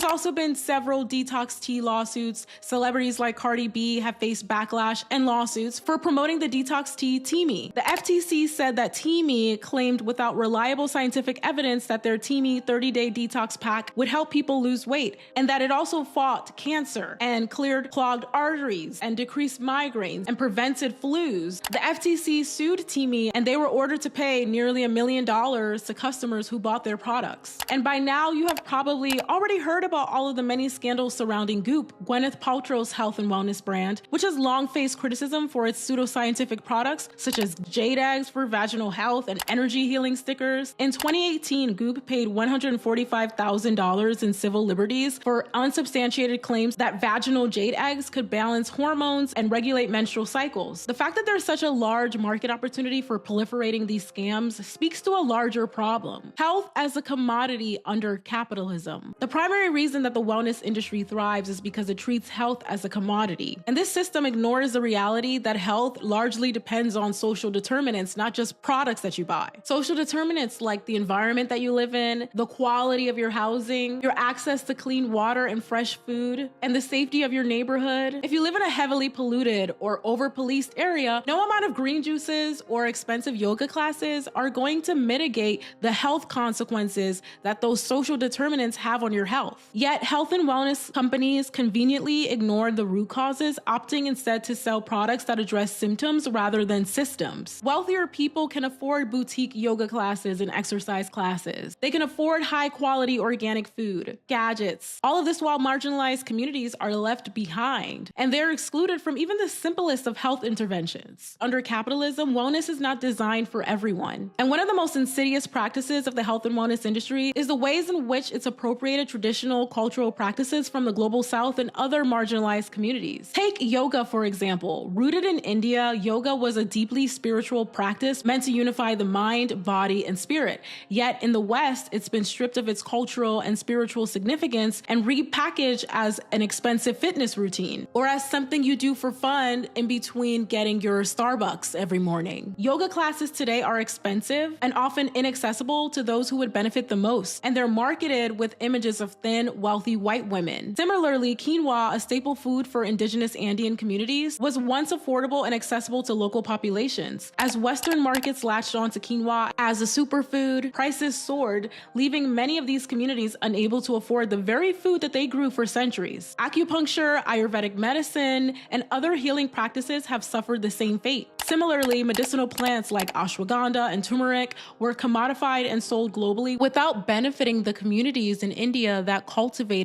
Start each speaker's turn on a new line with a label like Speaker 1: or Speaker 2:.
Speaker 1: also been several detox tea lawsuits. Celebrities like Cardi B have faced backlash and lawsuits for promoting the detox tea Teami. The FTC said that Teami claimed without reliable scientific evidence that their Teami 30-day detox pack would help people lose weight, and that it also fought cancer and cleared clogged arteries and decreased migraines and prevented flus. The FTC sued Teami, and they were ordered to pay nearly $1 million to customers who bought their products. And by now, you have probably already heard about all of the many scandals surrounding Goop, Gwyneth Paltrow's health and wellness brand, which has long faced criticism for its pseudoscientific products such as jade eggs for vaginal health and energy healing stickers. In 2018, Goop paid $145,000 in civil liberties for unsubstantiated claims that vaginal jade eggs could balance hormones and regulate menstrual cycles. The fact that there's such a large market opportunity for proliferating these scams speaks to a larger problem: health as a commodity under capitalism. The primary reason that the wellness industry thrives is because it treats health as a commodity. And this system ignores the reality that health largely depends on social determinants, not just products that you buy. Social determinants like the environment that you live in, the quality of your housing, your access to clean water and fresh food, and the safety of your neighborhood. If you live in a heavily polluted or over-policed area, no amount of green juices or expensive yoga classes are going to mitigate the health consequences that those social determinants have on your health. Yet health and wellness companies conveniently ignore the root causes, opting instead to sell products that address symptoms rather than systems. Wealthier people can afford boutique yoga classes and exercise classes. They can afford high-quality organic food, gadgets, all of this while marginalized communities are left behind, and they're excluded from even the simplest of health interventions. Under capitalism, wellness is not designed for everyone. And one of the most insidious practices of the health and wellness industry is the ways in which it's appropriated traditional cultural practices from the global south and other marginalized communities. Take yoga, for example. Rooted in India, yoga was a deeply spiritual practice meant to unify the mind, body, and spirit. Yet in the West, it's been stripped of its cultural and spiritual significance and repackaged as an expensive fitness routine, or as something you do for fun in between getting your Starbucks every morning. Yoga classes today are expensive and often inaccessible to those who would benefit the most, and they're marketed with images of thin, wealthy white women. Similarly, quinoa, a staple food for indigenous Andean communities, was once affordable and accessible to local populations. As Western markets latched onto quinoa as a superfood, prices soared, leaving many of these communities unable to afford the very food that they grew for centuries. Acupuncture, Ayurvedic medicine, and other healing practices have suffered the same fate. Similarly, medicinal plants like ashwagandha and turmeric were commodified and sold globally without benefiting the communities in India that cultivated